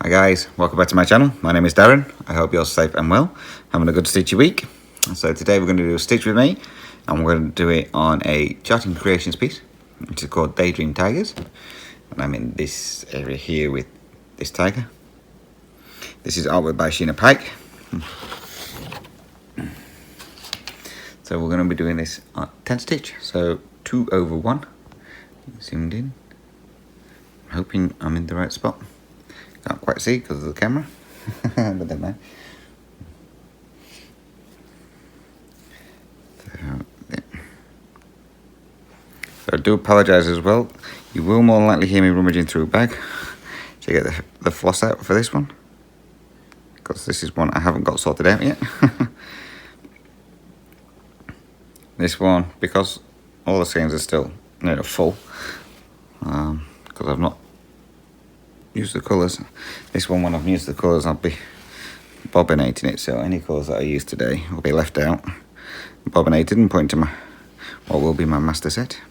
Hi guys, welcome back to my channel. My name is Darren. I hope you're safe and well, having a good stitchy week. So today we're going to do a stitch with me, and we're going to do it on a charting creations piece, which is called Daydream Tigers. And I'm in this area here with this tiger. This is artwork by Sheena Pike. So we're going to be doing this on 10 stitch, so 2/1. Zoomed in. I'm hoping I'm in the right spot. Can't quite see because of the camera, but never mind. So I do apologise as well. You will more than likely hear me rummaging through a bag to get the floss out for this one, because this is one I haven't got sorted out yet. This one, because all the skeins are still full, because I've not used the colours. This one, when I've used the colours, I'll be bobbinating it, so any colours that I use today will be left out, bobbinated, and point to my what will be my master set.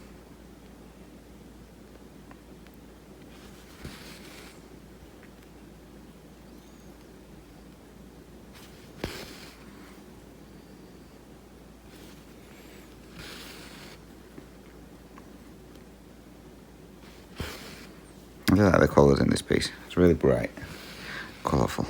I really like the colours in this piece. It's really bright, colourful.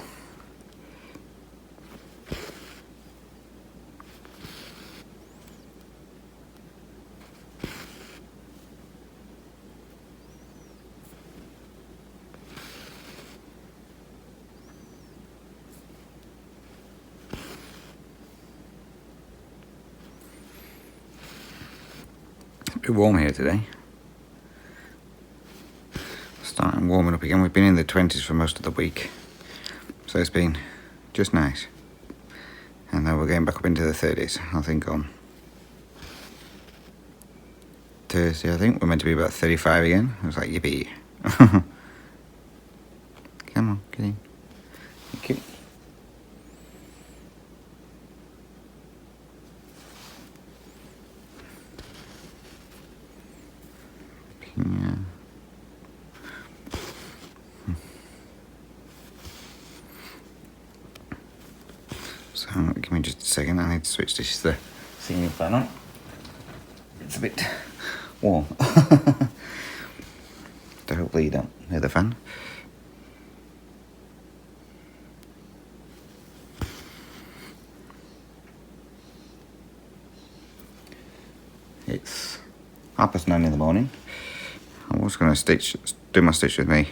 It's a bit warm here today. Starting warming up again. We've been in the 20s for most of the week, so it's been just nice. And now we're getting back up into the 30s. I think on Thursday, we're meant to be about 35 again. I was like, yippee. Come on, get in. Thank you. Yeah. So give me just a second, I need to switch this to the ceiling fan on. It's a bit warm. So hopefully you don't hear the fan. It's 9:30 in the morning. I was going to do my stitch with me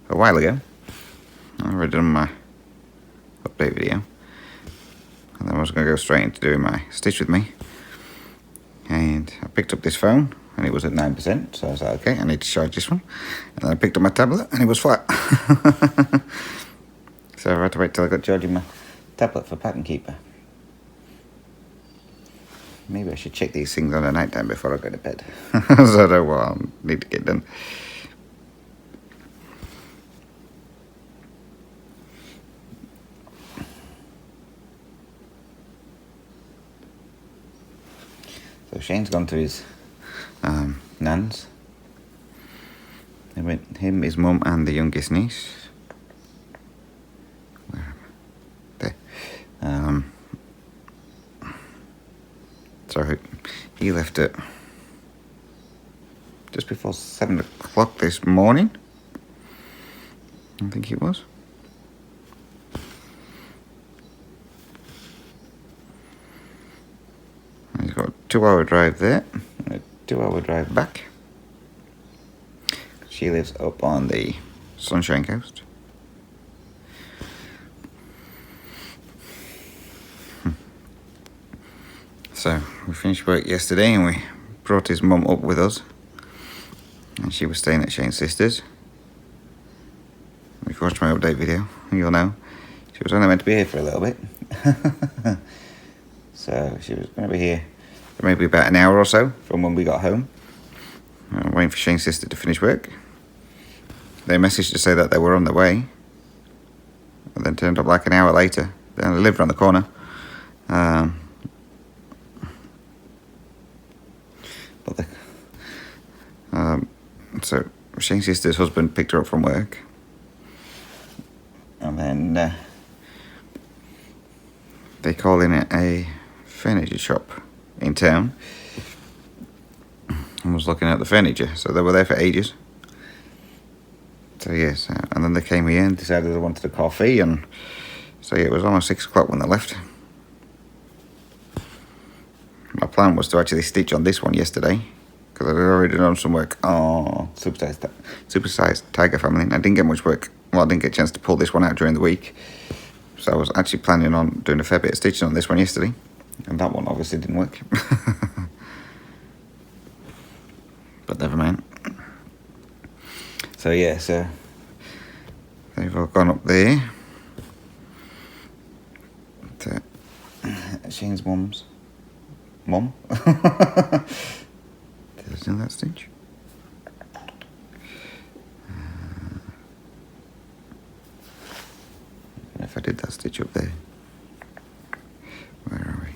a while ago. I've already done my update video. And then I was going to go straight into doing my stitch with me. And I picked up this phone and it was at 9%, so I was like, okay, I need to charge this one. And then I picked up my tablet and it was flat. So I had to wait till I got charging my tablet for pattern keeper. Maybe I should check these things on the night time before I go to bed. So I know what I need to get done. So Shane's gone to his nan's. They went, him, his mum, and the youngest niece. Where am I? There. So he left at just before 7 o'clock this morning. I think it was. He's got a 2-hour drive there, and a 2-hour drive back. She lives up on the Sunshine Coast. So we finished work yesterday and we brought his mum up with us. And she was staying at Shane's sister's. If you watched my update video, you'll know. She was only meant to be here for a little bit. So she was going to be here for maybe about an hour or so from when we got home. Waiting for Shane's sister to finish work. They messaged to say that they were on their way. And then turned up like an hour later. They only lived around the corner. So Shane's sister's husband picked her up from work. And then they call in it a furniture shop in town. I was looking at the furniture, so they were there for ages. So yes, and then they came here and decided they wanted a coffee, and so yeah, it was almost 6 o'clock when they left. My plan was to actually stitch on this one yesterday, because I'd already done some work on Supersized Tiger Family, and I didn't get much work. Well, I didn't get a chance to pull this one out during the week, so I was actually planning on doing a fair bit of stitching on this one yesterday, and that one obviously didn't work. But never mind. So yeah, so they've all gone up there to Shane's mum's mum. Did I do that stitch? If I did that stitch up there. Where are we?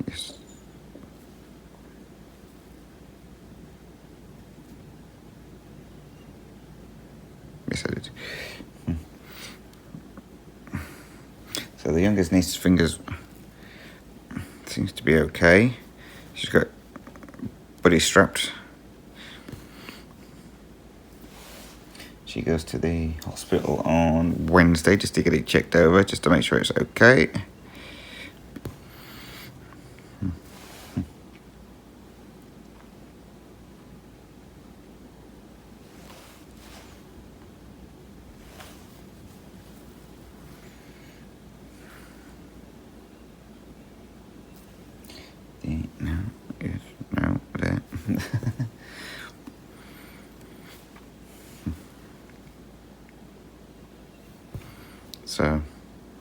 Yes. Yes, I did. So the youngest niece's fingers seems to be okay. She's got buddy strapped. She goes to the hospital on Wednesday just to get it checked over, just to make sure it's okay. No, yes, no, there. So,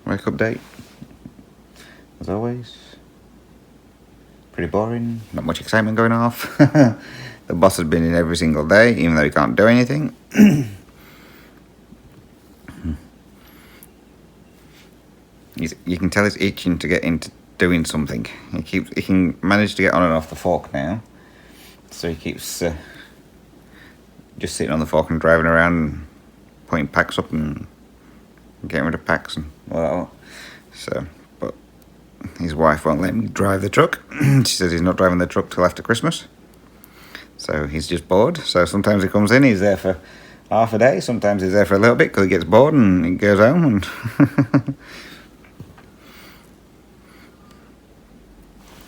wake up date, as always. Pretty boring, not much excitement going off. The boss has been in every single day, even though he can't do anything. You can tell he's itching to get into doing something. He can manage to get on and off the fork now, so he keeps just sitting on the fork and driving around and putting packs up and getting rid of packs and well. So, but his wife won't let him drive the truck. She says he's not driving the truck till after Christmas, so he's just bored. So sometimes he comes in, he's there for half a day, sometimes he's there for a little bit because he gets bored and he goes home and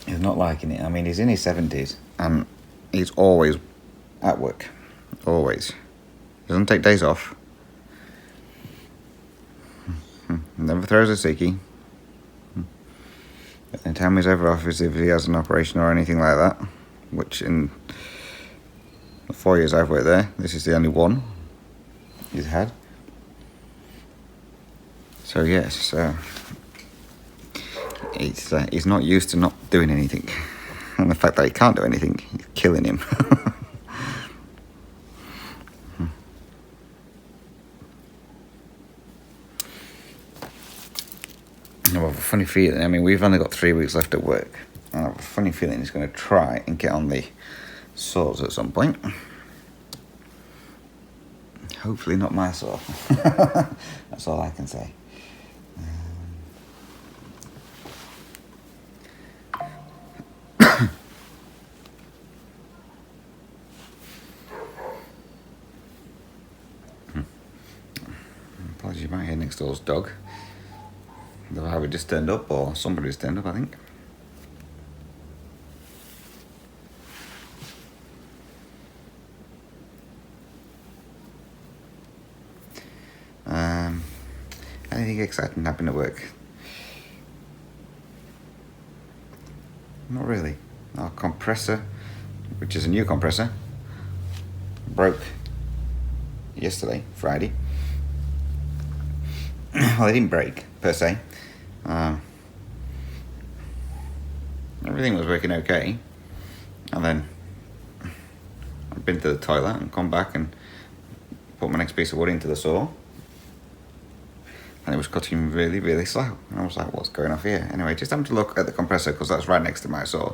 he's not liking it. I mean, he's in his 70s and he's always at work. Always. He doesn't take days off. Never throws a sickie. The time he's ever off is if he has an operation or anything like that, which in the 4 years I've worked there, this is the only one he's had. So yes, he's not used to not doing anything, and the fact that he can't do anything is killing him. I have a funny feeling, I mean, we've only got 3 weeks left at work, and I have a funny feeling he's going to try and get on the saws at some point. Hopefully not my saw. That's all I can say. Apologies, you might hear next door's dog. They'll either just turned up or somebody's turned up, I think. Anything exciting happened at work? Not really. Our compressor, which is a new compressor, broke yesterday, Friday. Well, it didn't break, per se. Everything was working okay. And then I've been to the toilet and come back and put my next piece of wood into the saw. And it was cutting really, really slow. And I was like, what's going off here? Anyway, just having to look at the compressor because that's right next to my saw.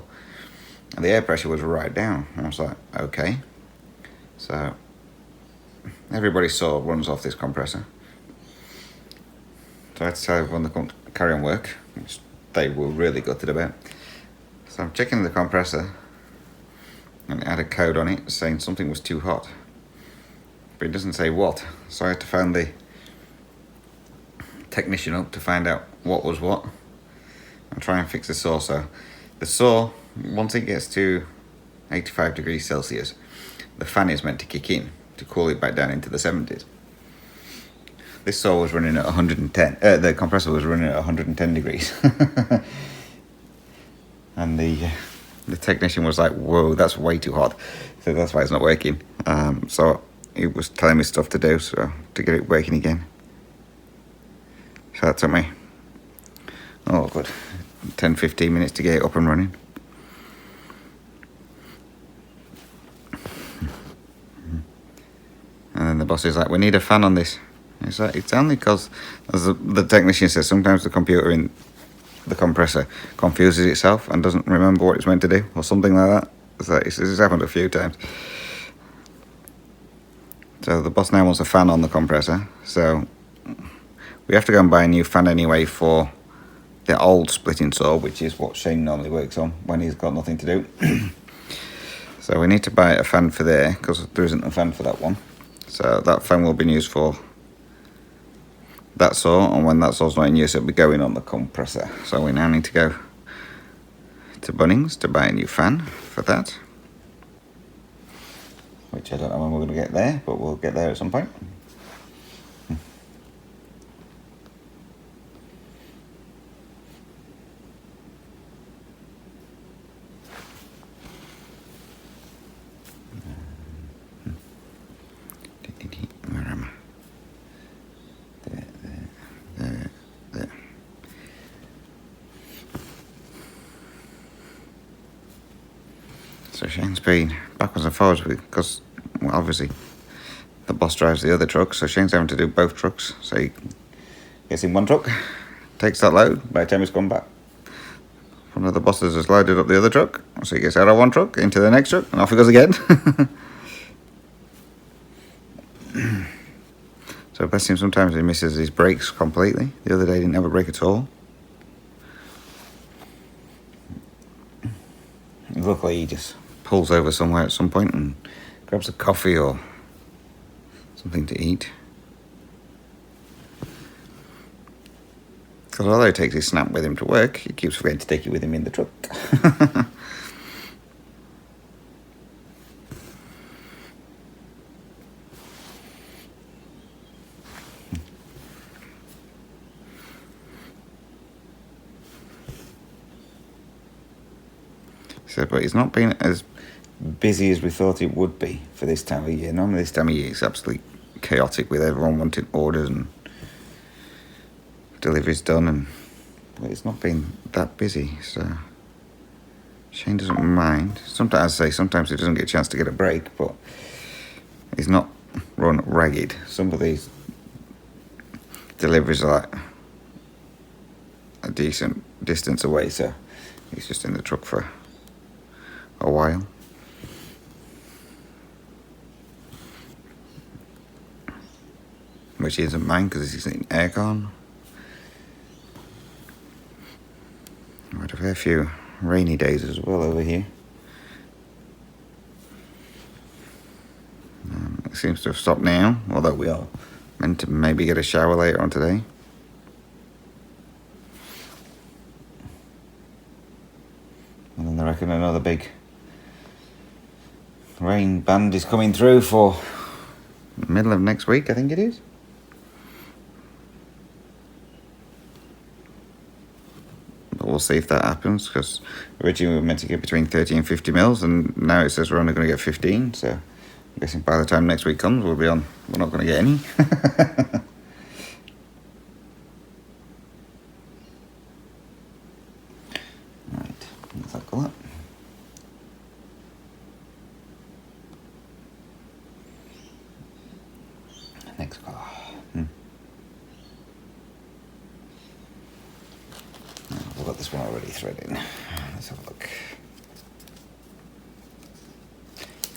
And the air pressure was right down. And I was like, okay. So everybody's saw runs off this compressor. So I had to tell everyone to come carry on work, which they were really gutted about. So I'm checking the compressor, and it had a code on it saying something was too hot, but it doesn't say what. So I had to phone the technician up to find out what was what and try and fix the saw. So the saw, once it gets to 85 degrees Celsius, the fan is meant to kick in to cool it back down into the 70s. This saw was running at 110. The compressor was running at 110 degrees. And the technician was like, whoa, that's way too hot. So that's why it's not working. So he was telling me stuff to do so to get it working again. So that took me, 10-15 minutes to get it up and running. And then the boss is like, we need a fan on this. It's like, it's only because, as the technician says, sometimes the computer in the compressor confuses itself and doesn't remember what it's meant to do, or something like that. So it's happened a few times. So the boss now wants a fan on the compressor, so we have to go and buy a new fan anyway for the old splitting saw, which is what Shane normally works on when he's got nothing to do. So we need to buy a fan for there, because there isn't a fan for that one. So that fan will be used for that saw, and when that saw's not in use, it'll be going on the compressor. So we now need to go to Bunnings to buy a new fan for that, which I don't know when we're going to get there, but we'll get there at some point. Where am I? There. So Shane's been backwards and forwards because, well, obviously the boss drives the other truck, so Shane's having to do both trucks. So he gets in one truck, takes that load. By the time he's come back, one of the bosses has loaded up the other truck, so he gets out of one truck into the next truck, and off he goes again. So bless him, sometimes he misses his brakes completely. The other day he didn't have a brake at all. Luckily he just pulls over somewhere at some point and grabs a coffee or something to eat. Because although he takes his snap with him to work, he keeps forgetting to take it with him in the truck. So, but it's not been as busy as we thought it would be for this time of year. Normally this time of year it's absolutely chaotic with everyone wanting orders and deliveries done, but it's not been that busy, so Shane doesn't mind. Sometimes he doesn't get a chance to get a break, but he's not run ragged. Some of these deliveries are like a decent distance away, so he's just in the truck for a while. Which he doesn't mind because he's in aircon. We had a fair few rainy days as well over here. It seems to have stopped now, although we are meant to maybe get a shower later on today. And then I reckon another big rain band is coming through for the middle of next week, I think it is. But we'll see if that happens, because originally we were meant to get between 30 and 50 mils, and now it says we're only going to get 15, so I'm guessing by the time next week comes we're not going to get any. Right, let's have a look. Next colour. We've got this one already threaded. Let's have a look.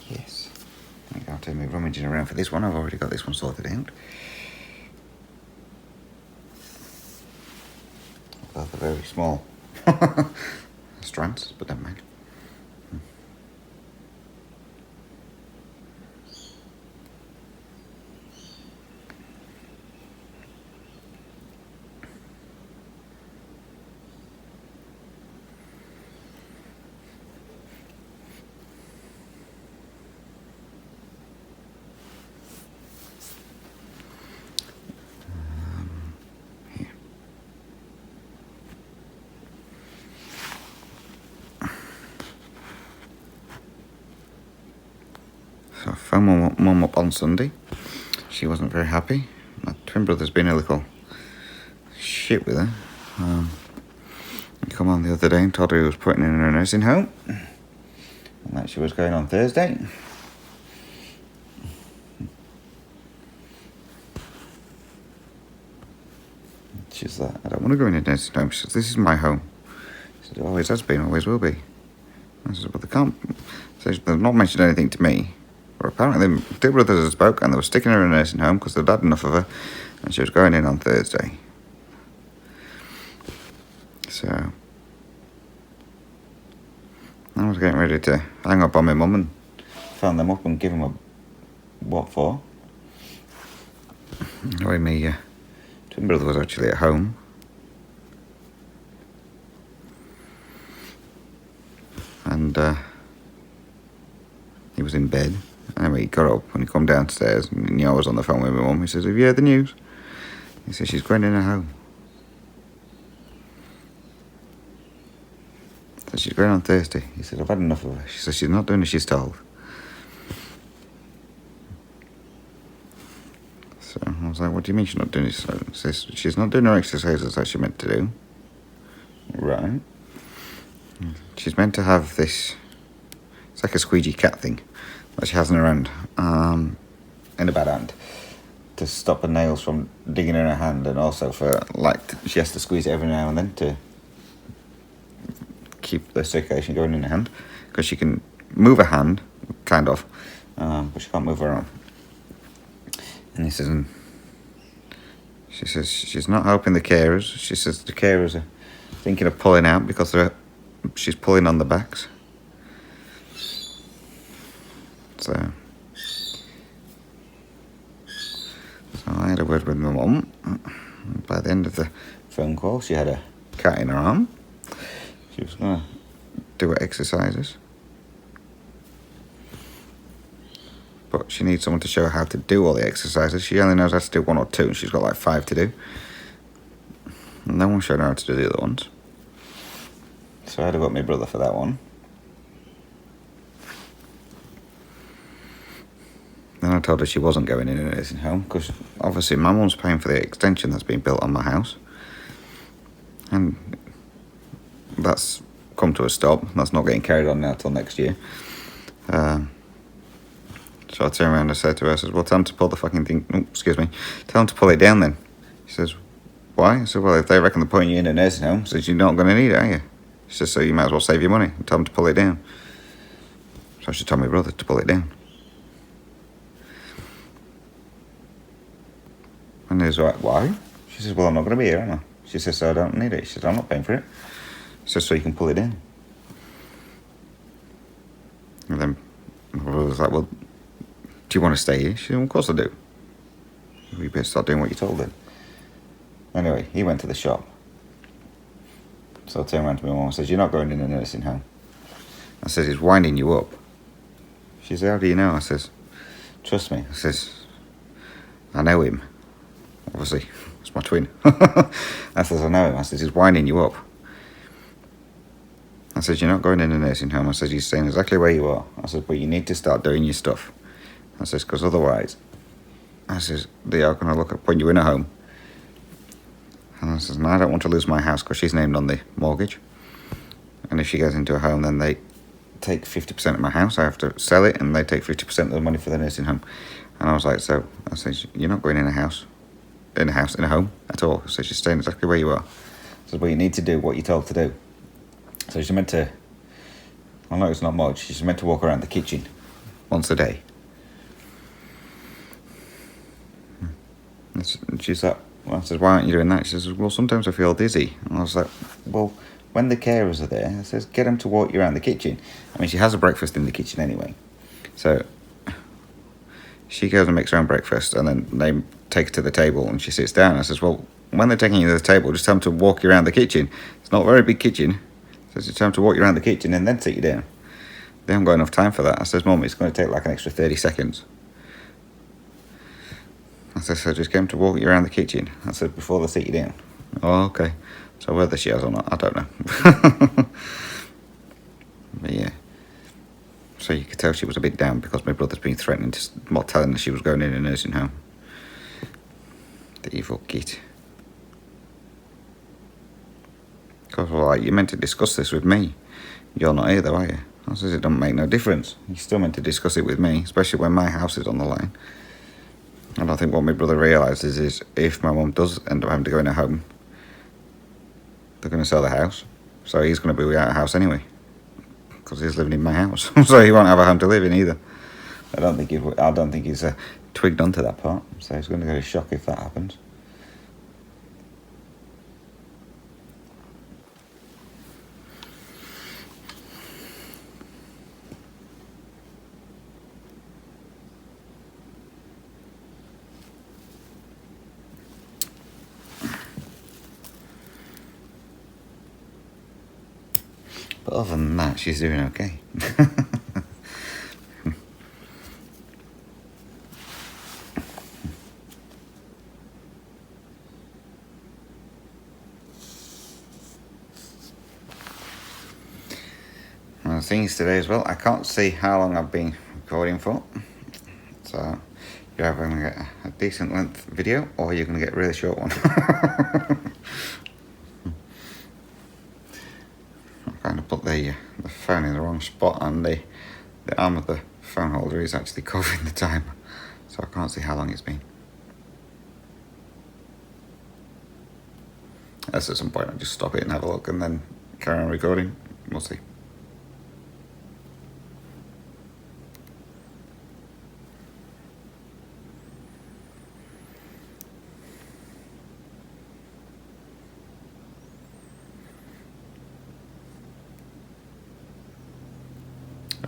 Yes. I think I'll take me rummaging around for this one. I've already got this one sorted out. They're very small strands, but never mind. So I phoned Mum up on Sunday. She wasn't very happy. My twin brother's been a little shit with her. He come on the other day and told her he was putting her in a nursing home and that she was going on Thursday. She's like, I don't want to go in a nursing home. She says, this is my home. She said, it always has been, always will be. I said, well, they can't. So they've not mentioned anything to me. But apparently, the two brothers had spoke and they were sticking her in a nursing home because they'd had enough of her and she was going in on Thursday. So I was getting ready to hang up on my mum and phone them up and give them a what for. Anyway, my twin brother was actually at home. And he was in bed. Anyway, he got up when he come downstairs and he knew I was on the phone with my mum. He says, have you heard the news? He says, she's going in her home. So she's going on Thursday. He said, I've had enough of her. She says, she's not doing as she's told. So I was like, what do you mean she's not doing this? He says, she's not doing her exercises that she meant to do. Right. She's meant to have this, it's like a squeegee cat thing that she has in her hand, in a bad hand, to stop her nails from digging in her hand, and also for, like, she has to squeeze it every now and then to keep the circulation going in her hand, because she can move her hand, kind of, but she can't move her arm. And he says, she says she's not helping the carers. She says the carers are thinking of pulling out because she's pulling on the backs. So I had a word with my mum. By the end of the phone call, she had a cat in her arm. She was going to do her exercises. But she needs someone to show her how to do all the exercises. She only knows how to do 1 or 2, and she's got like 5 to do. And no one showed her how to do the other ones. So I had to go with my brother for that one. Then I told her she wasn't going in a nursing home, because obviously my mum's paying for the extension that's been built on my house. And that's come to a stop. That's not getting carried on now till next year. So I turned around and said to her, I said, well, tell them to pull the fucking thing, tell them to pull it down then. She says, why? I said, well, if they reckon they're putting you in a nursing home, she says, you're not going to need it, are you? She says, so you might as well save your money and tell them to pull it down. So she told my brother to pull it down. And he was like, why? She says, well, I'm not going to be here, am I? She says, so I don't need it. She says, I'm not paying for it. She says, so you can pull it down. And then my brother was like, well, do you want to stay here? She said, well, of course I do. You better start doing what you're told then. Anyway, he went to the shop. So I turned around to my mum and says, you're not going in a nursing home. I says, he's winding you up. She says, how do you know? I says, trust me. I says, I know him. Obviously, it's my twin. I says, I know him. I says, he's winding you up. I says, you're not going in a nursing home. I says, he's staying exactly where you are. I says, but you need to start doing your stuff. I says, because otherwise, I says, they are going to look at putting you in a home. And I says, no, I don't want to lose my house because she's named on the mortgage. And if she goes into a home, then they take 50% of my house. I have to sell it, and they take 50% of the money for the nursing home. And I was like, so, I says, you're not going in a home at all. So she's staying exactly where you are. I says, well, you need to do what you're told to do. So she's meant to, I know it's not much, she's meant to walk around the kitchen once a day. And she's like, Well, I said, why aren't you doing that? She says, well, sometimes I feel dizzy. And I was like, well, when the carers are there, I says, get them to walk you around the kitchen. I mean, she has a breakfast in the kitchen anyway. So she goes and makes her own breakfast, and then they take her to the table, and she sits down. I says, well, when they're taking you to the table, just tell them to walk you around the kitchen. It's not a very big kitchen. So just tell them to walk you around the kitchen and then sit you down. They haven't got enough time for that. I says, Mum, it's going to take like an extra 30 seconds. I said, so just get them to walk you around the kitchen. I said, before they sit you down. Oh, okay. So whether she has or not, I don't know. But yeah. So you could tell she was a bit down because my brother's been threatening to, well, telling her she was going in a nursing home. The evil git. Because, well, like, you're meant to discuss this with me. You're not here though, are you? I says, it don't make no difference. You're still meant to discuss it with me, especially when my house is on the line. And I think what my brother realises is if my mum does end up having to go in a home, they're going to sell the house. So he's going to be without a house anyway. Because he's living in my house. So he won't have a home to live in either. I don't think he's twigged onto that part. So he's going to go to shock if that happens. But other than that, she's doing okay. And the thing is today as well, I can't see how long I've been recording for. So you're either going to get a decent length video or you're going to get a really short one. I kind of put the phone in the wrong spot, and the arm of the phone holder is actually covering the timer, so I can't see how long it's been. Unless at some point I'll just stop it and have a look and then carry on recording. We'll see.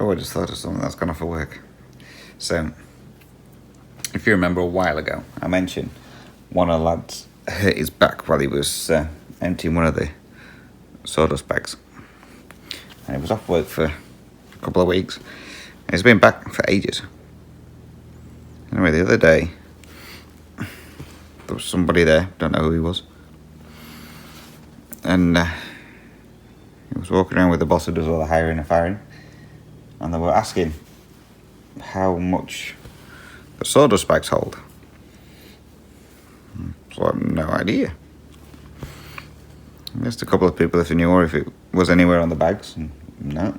Oh, I just thought of something that's gone off for work. So, if you remember a while ago, I mentioned one of the lads hurt his back while he was emptying one of the sawdust bags. And he was off work for a couple of weeks. And he's been back for ages. Anyway, the other day, there was somebody there, don't know who he was. And he was walking around with the boss who does all the hiring and firing. And they were asking how much the sawdust bags hold. So I have no idea. I asked a couple of people if they knew or if it was anywhere on the bags. And no.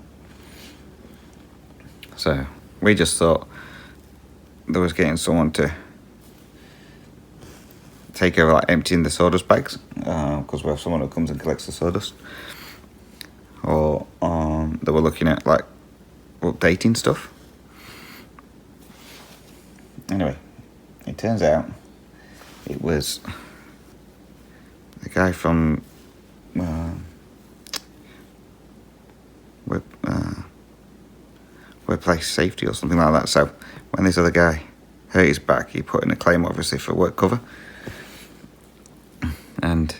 So we just thought they was getting someone to take over, like, emptying the sawdust bags, because we have someone who comes and collects the sawdust. Or they were looking at, like, updating stuff. Anyway, it turns out it was the guy from workplace safety or something like that. So when this other guy hurt his back, he put in a claim, obviously, for work cover. And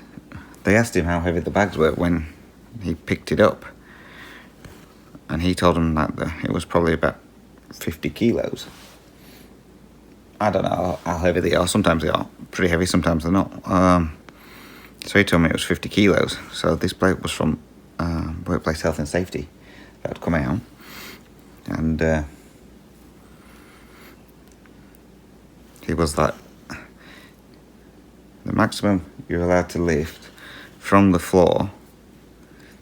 they asked him how heavy the bags were when he picked it up. And he told them that it was probably about 50 kilos. I don't know how heavy they are. Sometimes they are pretty heavy, sometimes they're not. So he told me it was 50 kilos. So this bloke was from Workplace Health and Safety that had come out. And he was like, the maximum you're allowed to lift from the floor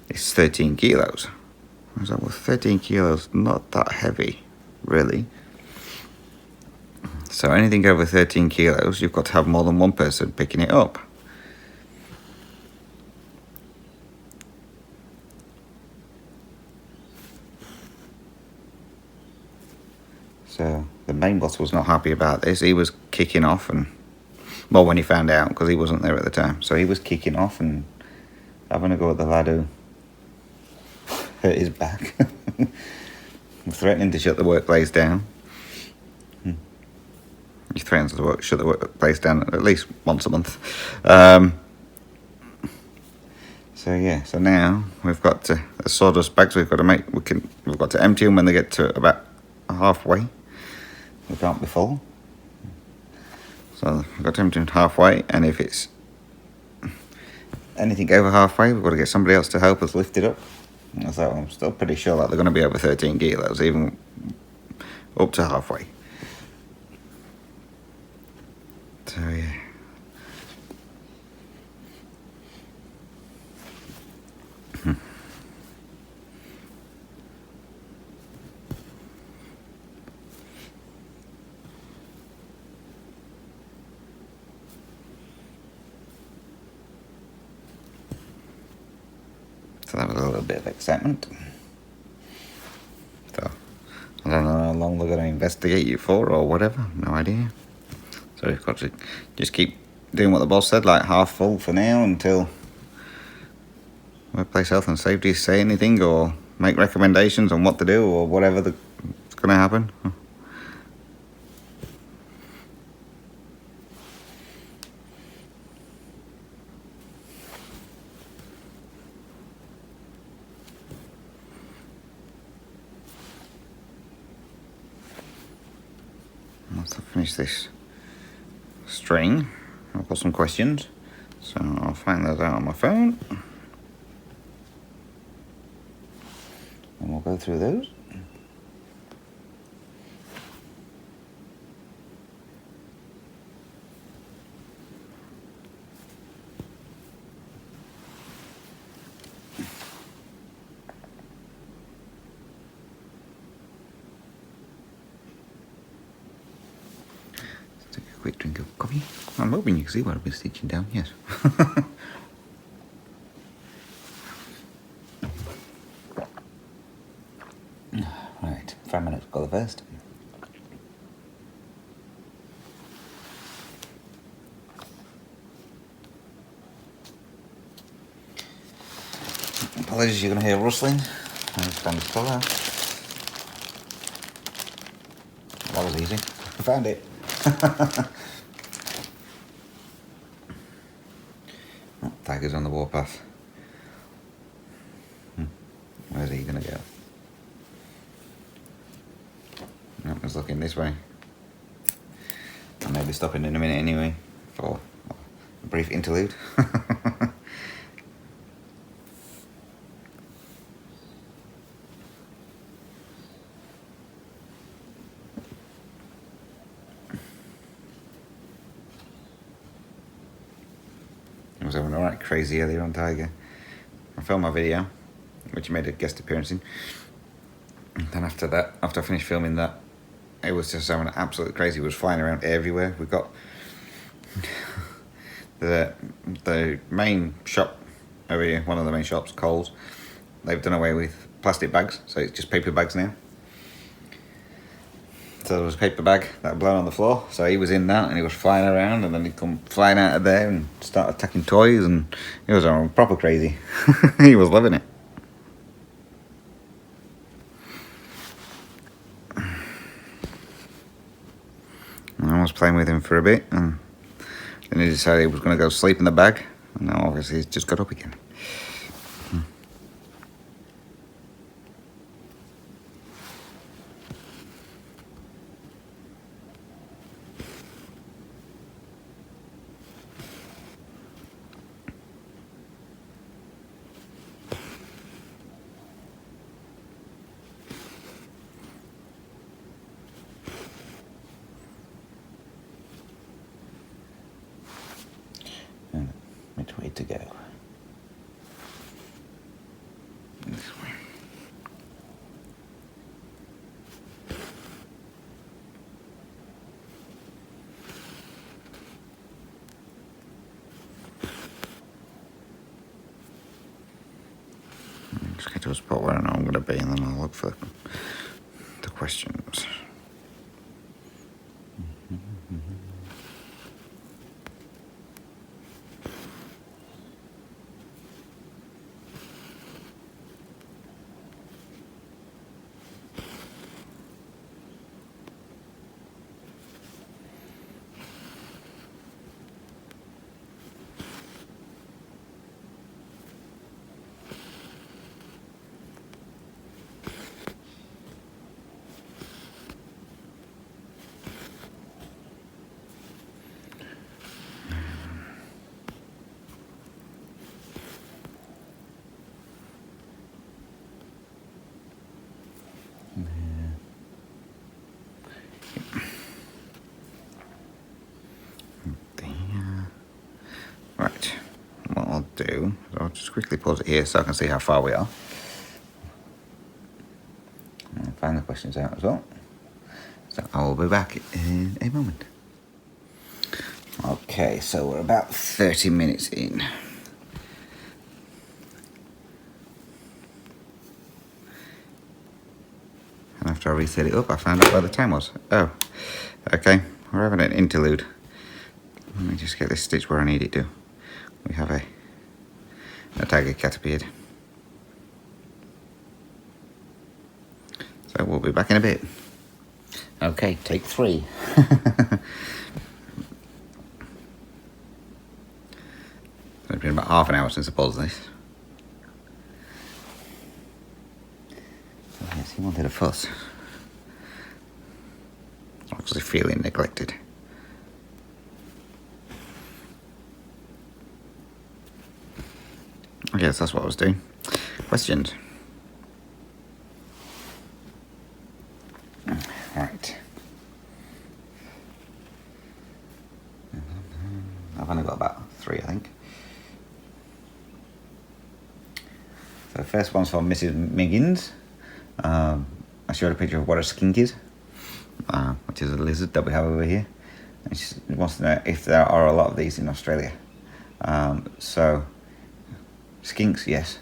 is 13 kilos. I was like, well, 13 kilos, not that heavy, really. So anything over 13 kilos, you've got to have more than one person picking it up. So the main boss was not happy about this. He was kicking off and Well, when he found out, because he wasn't there at the time. So he was kicking off and having a go at the lad who hurt his back. Threatening to shut the workplace down. He threatens to shut the workplace down at least once a month. So yeah, so now we've got the sawdust bags. We've got to empty them when they get to about halfway. They can't be full. So we've got to empty them halfway, and if it's anything over halfway, we've got to get somebody else to help us lift it up. So I'm still pretty sure that they're going to be over 13 kilos, even up to halfway. So yeah. So that was a little bit of excitement. So I don't know how long they're going to investigate you for or whatever. No idea. So we've got to just keep doing what the boss said, like half full for now until Workplace Health and Safety say anything or make recommendations on what to do or whatever that's going to happen. Once I finish this string, I've got some questions, so I'll find those out on my phone and we'll go through those. Let's take a quick drink of coffee. I'm hoping you can see what I've been stitching down, yes. Right, 5 minutes, go the first. Apologies, you're going to hear rustling. I just found this colour. That was easy. I found it. Oh, Tiger's on the warpath. Where's he going to go? No, he's looking this way. I may be stopping in a minute anyway for a brief interlude. I was having alright crazy earlier on Tiger. I filmed my video, which he made a guest appearance in. And then after that, after I finished filming that, it was just having absolutely crazy. It was flying around everywhere. We've got the main shop over here, one of the main shops, Coles. They've done away with plastic bags, so it's just paper bags now. So there was a paper bag that had blown on the floor, so he was in that and he was flying around, and then he'd come flying out of there and start attacking toys, and he was proper crazy. He was loving it. I was playing with him for a bit, and then he decided he was going to go sleep in the bag, and now obviously he's just got up again. Which way to go? This way. Just get to a spot where I know I'm going to be, and then I'll look for the questions. do, I'll just quickly pause it here so I can see how far we are. And find the questions out as well. So I will be back in a moment. Okay, so we're about 30 minutes in. And after I reset it up, I found out where the time was. Oh, okay, we're having an interlude. Let me just get this stitch where I need it to. We have a tiger cat appeared. So we'll be back in a bit. Okay, take 3. It's been about half an hour since I paused this. So yes, he wanted a fuss. Actually feeling neglected. Yes, that's what I was doing. Questions? Right. I've only got about 3, I think. So the first one's from Mrs. Miggins. I showed a picture of what a skink is, which is a lizard that we have over here. And she wants to know if there are a lot of these in Australia. So, skinks, yes.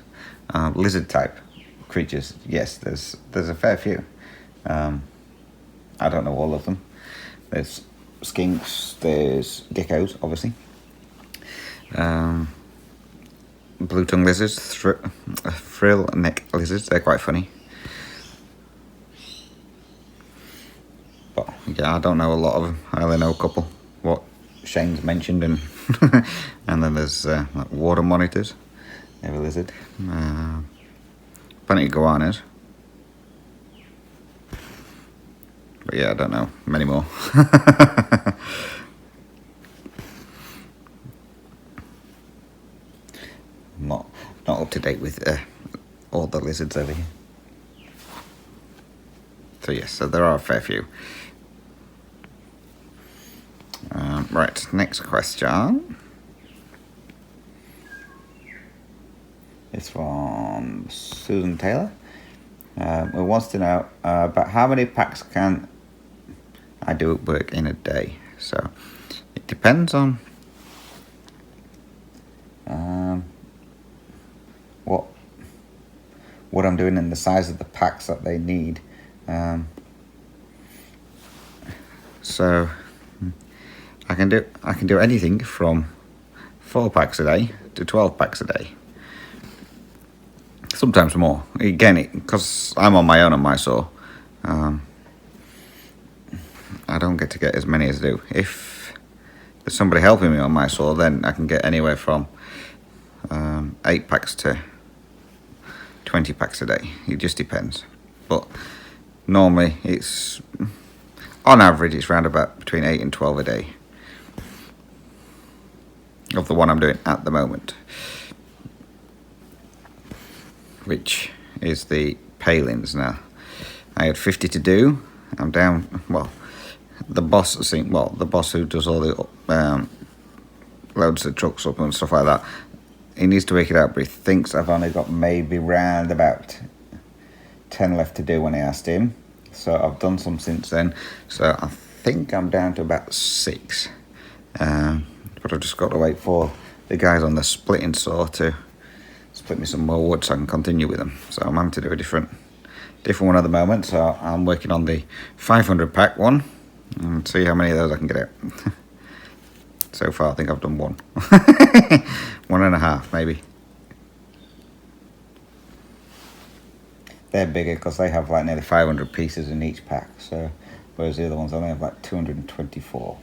Lizard type creatures, yes. There's a fair few. I don't know all of them. There's skinks. There's geckos, obviously. Blue tongue lizards, frill neck lizards. They're quite funny. But yeah, I don't know a lot of them. I only know a couple. What Shane's mentioned, and and then there's like water monitors. They have a lizard. Plenty of goannas. But yeah, I don't know many more. Not up to date with all the lizards over here. So yes, so there are a fair few. Right, next question. It's from Susan Taylor. Who wants to know about how many packs can I do at work in a day. So it depends on what I'm doing and the size of the packs that they need. So I can do anything from 4 packs a day to 12 packs a day. Sometimes more. Again, because I'm on my own on my saw, I don't get to get as many as I do. If there's somebody helping me on my saw, then I can get anywhere from 8 packs to 20 packs a day. It just depends. But normally it's, on average, it's around about between 8 and 12 a day of the one I'm doing at the moment, which is the palings. Now I had 50 to do. I'm down, well, the boss who does all the loads the trucks up and stuff like that, he needs to work it out, but he thinks I've only got maybe round about 10 left to do when I asked him. So I've done some since then, so I think I'm down to about 6, but I've just got to wait for the guys on the splitting saw to split me some more wood so I can continue with them. So I'm having to do a different one at the moment. So I'm working on the 500 pack one and see how many of those I can get out. So far I think I've done 1. 1.5 maybe. They're bigger because they have like nearly 500 pieces in each pack, so whereas the other ones only have like 224.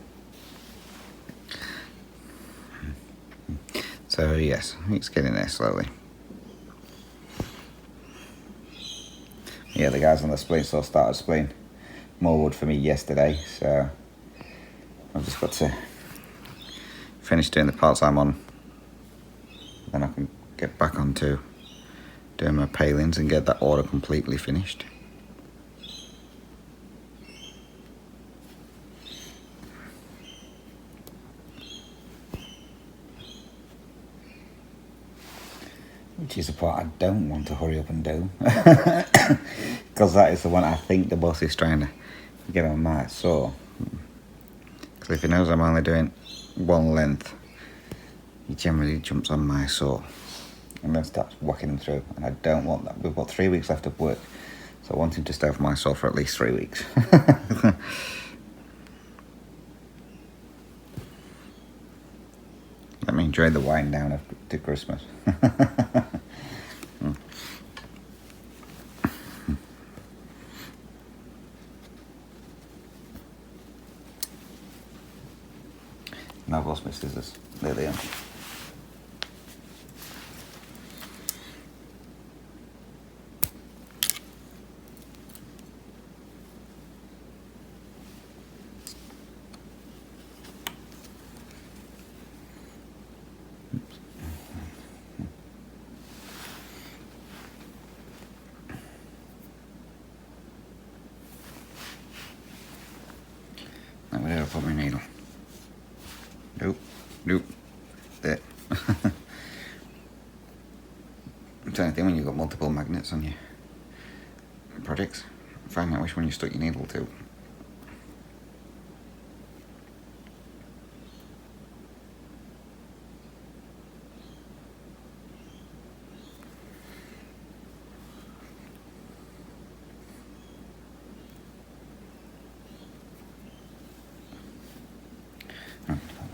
So yes, it's getting there slowly. Yeah, the guys on the split saw started splitting more wood for me yesterday, so I've just got to finish doing the parts I'm on, then I can get back onto doing my palings and get that order completely finished. Which is the part I don't want to hurry up and do. Because that is the one I think the boss is trying to get on my saw. Because if he knows I'm only doing one length, he generally jumps on my saw and then starts whacking them through. And I don't want that. We've got 3 weeks left of work, so I want him to stay off my saw for at least 3 weeks. Let me enjoy the wind down to Christmas. No, I've lost my scissors. There they are. Now where did I put my needle? Nope. There. It's anything when you've got multiple magnets on your projects. Find out which one you stuck your needle to.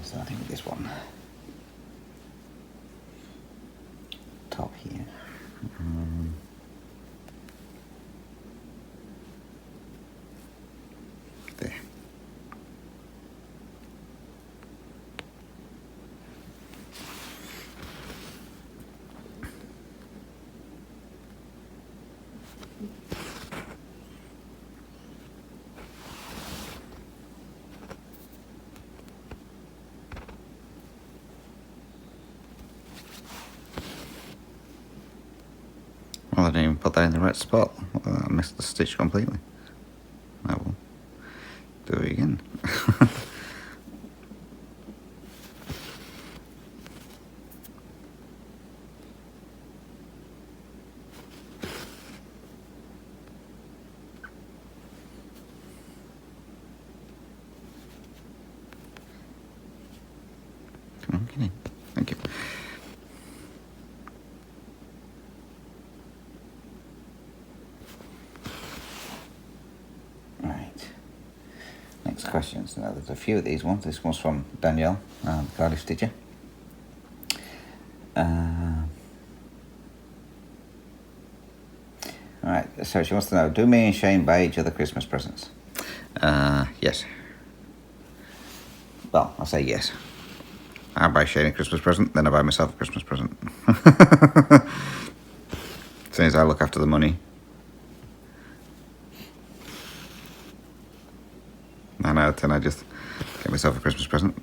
Starting with this one. Top here. There. Well, I didn't even put that in the right spot. I missed the stitch completely. I will do it again. Come on, get in. Thank you. Next questions. Now there's a few of these ones. This one's from Danielle, the Cardiff Stitcher. Alright, so she wants to know, do me and Shane buy each other Christmas presents? Yes. Well, I'll say yes. I buy Shane a Christmas present, then I buy myself a Christmas present. As soon as I look after the money. 9 out of 10, I just get myself a Christmas present.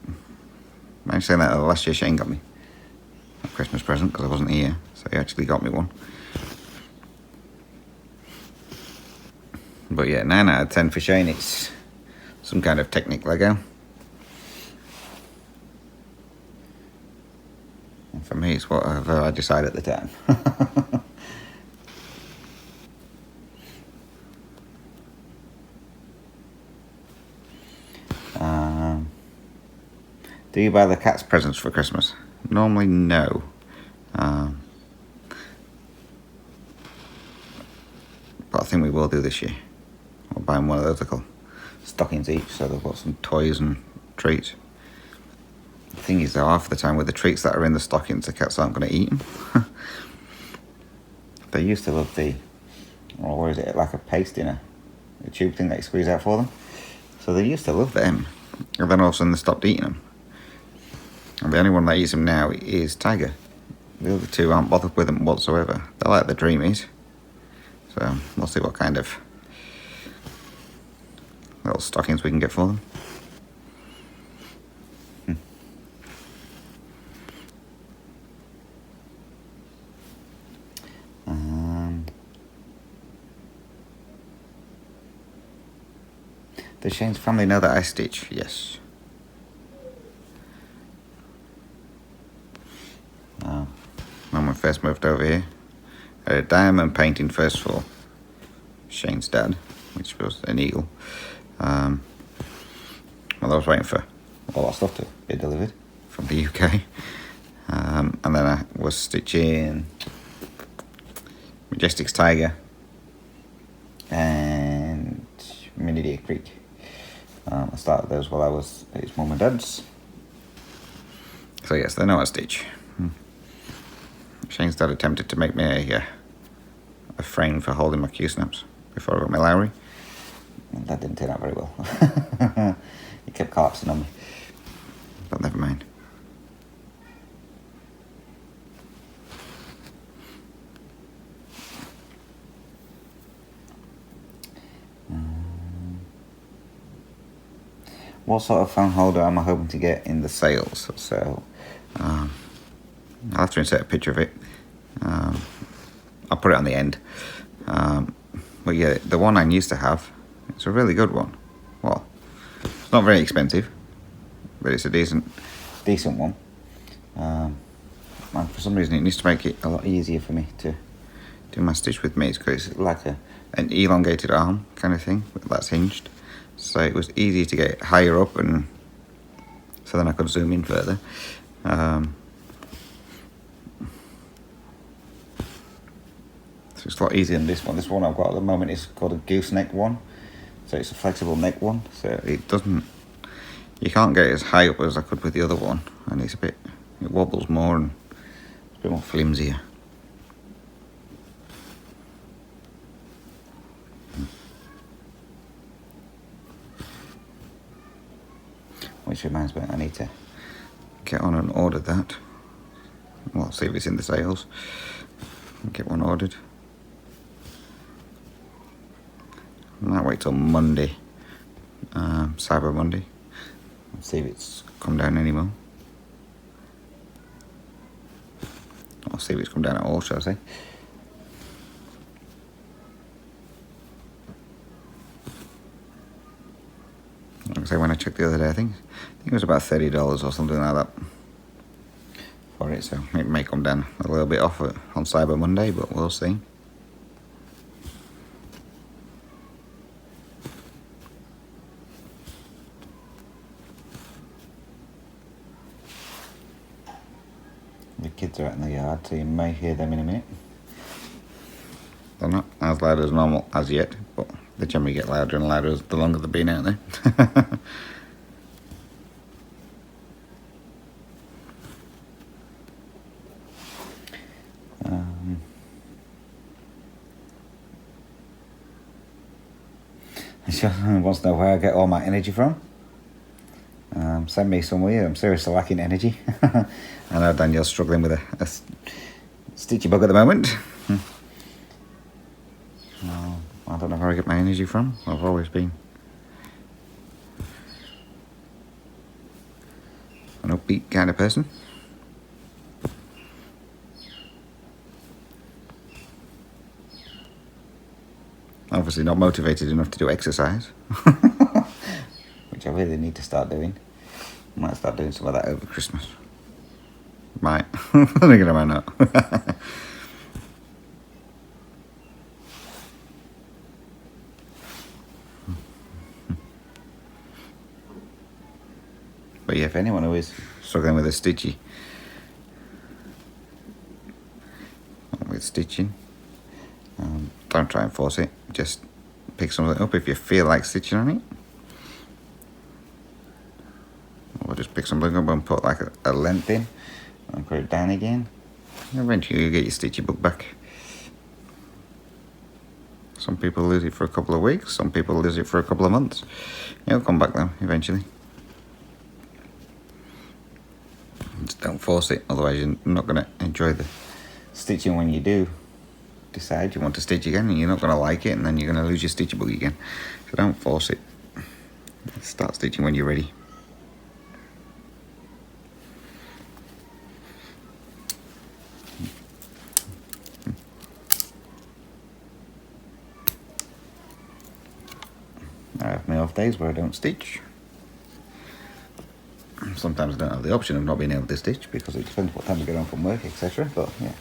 I'm saying that last year Shane got me a Christmas present because I wasn't here, so he actually got me one. But yeah, 9 out of 10 for Shane, it's some kind of Technic Lego. And for me, it's whatever I decide at the time. Do you buy the cats presents for Christmas? Normally, no. But I think we will do this year. We'll buy them one of those little stockings each, so they've got some toys and treats. The thing is, though, half the time with the treats that are in the stockings, the cats aren't going to eat them. They used to love what is it, like a paste in a tube thing that you squeeze out for them. So they used to love them, and then all of a sudden they stopped eating them. And the only one that eats them now is Tiger. The other two aren't bothered with them whatsoever. They like the Dreamies. So we'll see what kind of little stockings we can get for them. Does Shane's family know that I stitch? Yes. first moved over here. I did diamond painting first for Shane's dad, which was an eagle. Well, I was waiting for all that stuff to be delivered from the UK. And then I was stitching Majestic's Tiger and Mini Deer Creek. I started those while I was at his mum and dad's. So yes, they know how to stitch. Shane's dad attempted to make me a frame for holding my Q-snaps before I got my Lowry. And that didn't turn out very well. He kept collapsing on me. But never mind. What sort of phone holder am I hoping to get in the sales? So I'll have to insert a picture of it. I'll put it on the end. But yeah, the one I used to have, it's a really good one. Well, it's not very expensive, but it's a decent one. And for some reason it needs to make it a lot easier for me to do my stitch with mates, because it's like an elongated arm kind of thing that's hinged. So it was easy to get higher up, and so then I could zoom in further. So it's a lot easier than this one. This one I've got at the moment is called a gooseneck one. So it's a flexible neck one. So it doesn't, you can't get it as high up as I could with the other one. And it's it wobbles more and it's a bit more flimsier. Which reminds me, I need to get on and order that. Well, see if it's in the sales. Get one ordered. I might wait till Monday, Cyber Monday, and see if it's come down anymore. I'll see if it's come down at all, shall I say. Like I say, when I checked the other day, I think it was about $30 or something like that for it, so it may come down a little bit off on Cyber Monday, but we'll see. The kids are out in the yard, so you may hear them in a minute. They're not as loud as normal as yet, but they generally get louder and louder the longer they've been out there. Wants to know where I get all my energy from. Send me somewhere. I'm seriously lacking energy. I know Danielle's struggling with a stitchy bug at the moment. I don't know where I get my energy from. I've always been an upbeat kind of person. Obviously not motivated enough to do exercise, which I really need to start doing. I might start doing some of that over Christmas. Might. I think I might not. But yeah, if anyone who is struggling with a stitchy, with stitching, don't try and force it. Just pick something up if you feel like stitching on it. Or just pick something up and put like a length in and put it down again. And eventually you'll get your stitchy book back. Some people lose it for a couple of weeks, some people lose it for a couple of months. It'll come back though, eventually. Just don't force it, otherwise you're not going to enjoy the stitching when you do decide you want to stitch again, and you're not going to like it, and then you're going to lose your stitchy book again. So don't force it. Start stitching when you're ready. I have my off days where I don't stitch. Sometimes I don't have the option of not being able to stitch because it depends what time I get home from work, etc. But yeah,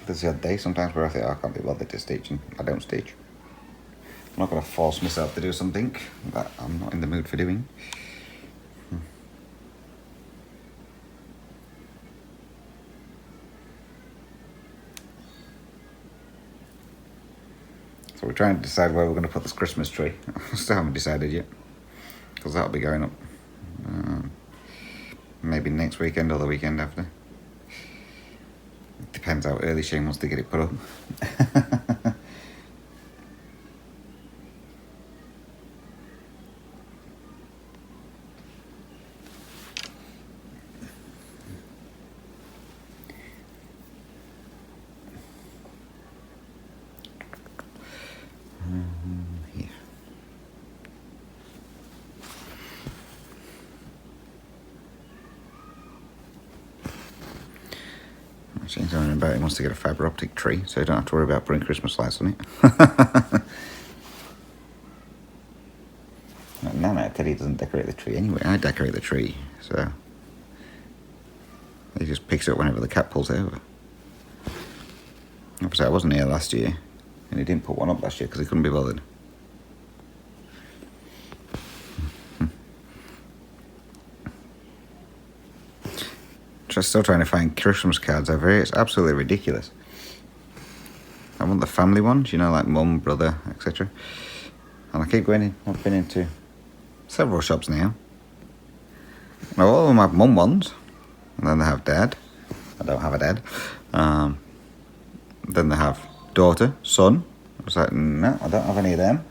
There's the odd day sometimes where I think, oh, I can't be bothered to stitch, and I don't stitch. I'm not going to force myself to do something that I'm not in the mood for doing. So we're trying to decide where we're going to put this Christmas tree. Still haven't decided yet, because that'll be going up maybe next weekend or the weekend after. It depends how early Shane wants to get it put up. Here. Shane's talking about he wants to get a fibre optic tree, so you don't have to worry about putting Christmas lights on it. Nana, Teddy doesn't decorate the tree anyway. I decorate the tree, so he just picks it up whenever the cat pulls it over. Obviously, I wasn't here last year, and he didn't put one up last year because he couldn't be bothered. Just still trying to find Christmas cards over here. It's absolutely ridiculous. I want the family ones, you know, like mum, brother, etc. And I keep going in. I've been into several shops now. Now, all of them have mum ones, and then they have dad. I don't have a dad. Then they have daughter, son. I was like, no, I don't have any of them.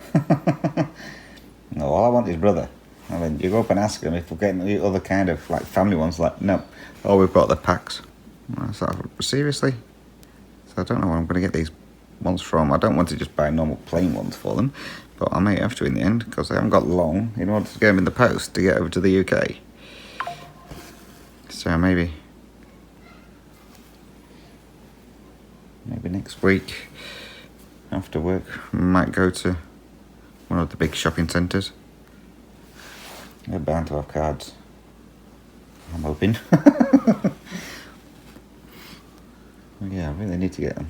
No, all I want is brother. I mean, you go up and ask them if we're getting the other kind of like family ones. Like, no, oh, we've got the packs. I was like, seriously? So I don't know where I'm going to get these ones from. I don't want to just buy normal plain ones for them, but I may have to in the end because I haven't got long in order to get them in the post to get over to the UK. So maybe next week after work I might go to one of the big shopping centres. They're bound to have cards, I'm hoping. Yeah, I really need to get them.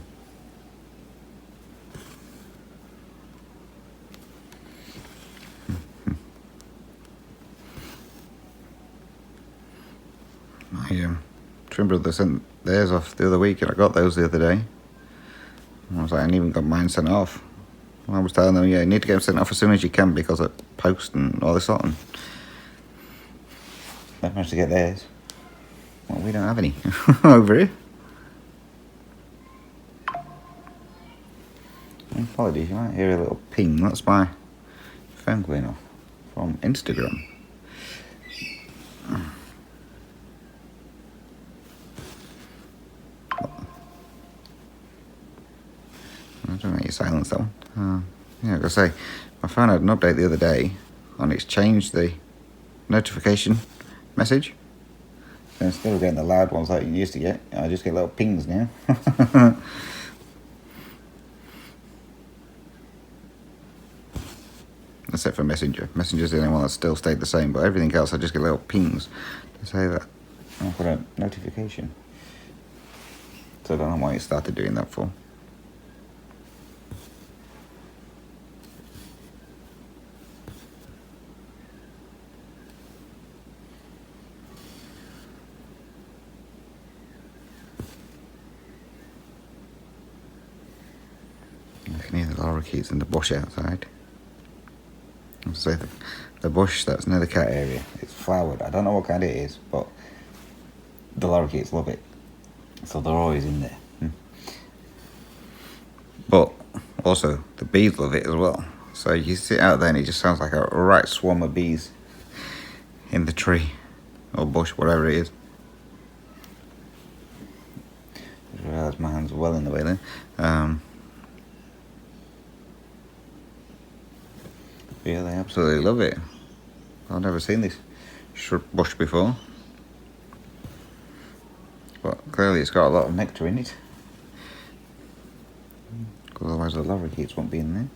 My twin brother sent theirs off the other week, and I got those the other day. I was like, I ain't even got mine sent off. I was telling them, yeah, you need to get them sent off as soon as you can because of post and all this sort. And I managed to get theirs. Well, we don't have any over here. Apologies, you might hear a little ping. That's my phone going off from Instagram. I don't know, you silence that one. Yeah, like I say, my phone had an update the other day and it's changed the notification message. So instead of getting the loud ones like you used to get, I just get little pings now. Except for Messenger. Messenger's the only one that still stayed the same, but everything else I just get little pings to say that I've got a notification. So I don't know why it started doing that for. I can hear the lorikeets in the bush outside. I say the bush that's near the cat area, it's flowered. I don't know what kind it is, but the lorikeets love it. So they're always in there. But also, the bees love it as well. So you sit out there and it just sounds like a right swarm of bees in the tree or bush, whatever it is. I realise my hand's well in the way there. Yeah, they absolutely love it. I've never seen this shrub bush before. But clearly it's got a lot of nectar in it. Because otherwise the lorikeets won't be in there.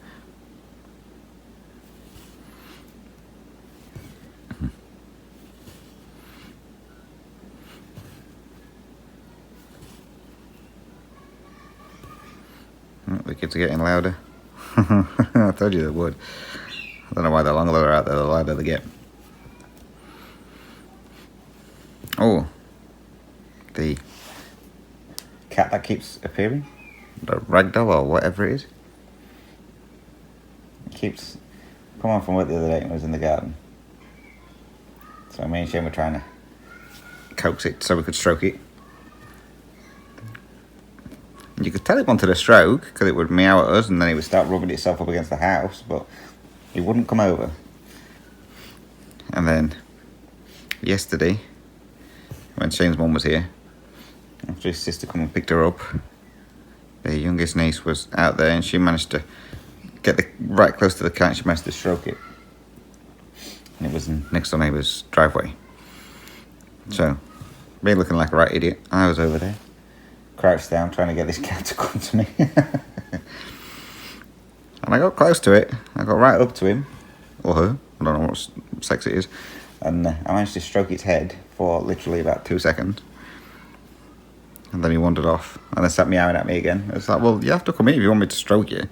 The kids are getting louder. I told you they would. I don't know why the longer they're out there, the louder they get. Oh, the cat that keeps appearing, the ragdoll or whatever it is, it keeps coming from work the other day when I was in the garden. So me and Shane were trying to coax it so we could stroke it. And you could tell it wanted a stroke because it would meow at us and then it would start rubbing itself up against the house, but it wouldn't come over. And then yesterday, when Shane's mum was here, after his sister come and picked her up, the youngest niece was out there and she managed to get right close to the cat and she managed to stroke it. And it was next to our neighbour's driveway. So, me looking like a right idiot, I was over there, crouched down trying to get this cat to come to me. And I got close to it, I got right up to him, or her, I don't know what sex it is, and I managed to stroke its head for literally about 2 seconds. And then he wandered off and then sat meowing at me again. It's like, well, you have to come in if you want me to stroke you.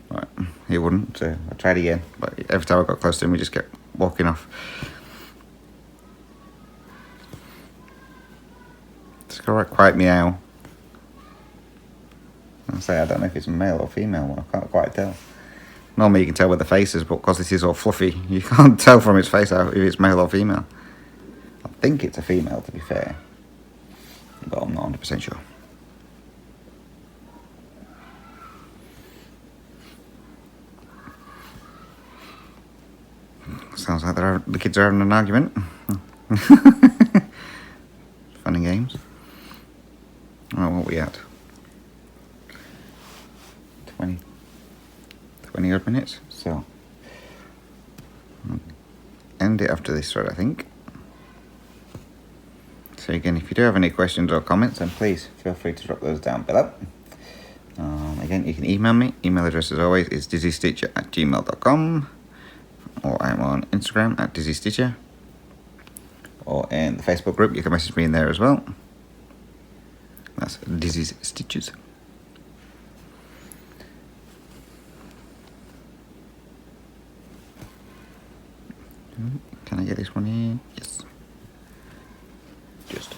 But he wouldn't, so I tried again. But every time I got close to him, he just kept walking off. It's got a right quiet meow. I say, I don't know if it's a male or female one, I can't quite tell. Normally you can tell with the faces, but because this is all fluffy, you can't tell from its face if it's male or female. I think it's a female, to be fair, but I'm not 100% sure. Sounds like the kids are having an argument. Fun and games. Oh, what are we at? 20 odd minutes, so I'll end it after this thread, I think. So again, if you do have any questions or comments, then please feel free to drop those down below. Again, you can email me. Email address, as always, is dizzystitcher@gmail.com, or I'm on Instagram @dizzystitcher, or in the Facebook group, you can message me in there as well. That's Dizzy's Stitches. Can I get this one in? Yes. Just.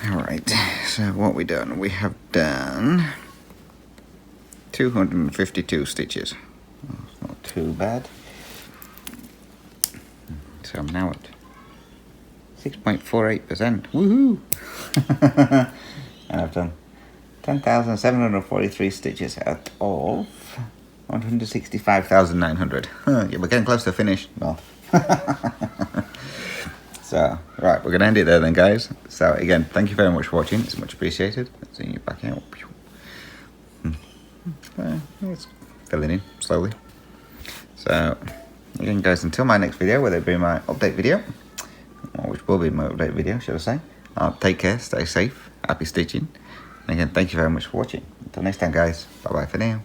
Alright, so what we done? We have done 252 stitches. Oh, it's not too bad. So I'm now at 6.48%. Woohoo! And I've done 10,743 stitches out of 165,900. Yeah, we're getting close to the finish. Well. So, right, we're going to end it there then, guys. So, again, thank you very much for watching. It's much appreciated. Seeing you back out. It's filling in slowly. So, again, guys, until my next video, whether it be my update video, or which will be my update video, should I say, take care, stay safe, happy stitching. And again, thank you very much for watching. Until next time, guys, bye-bye for now.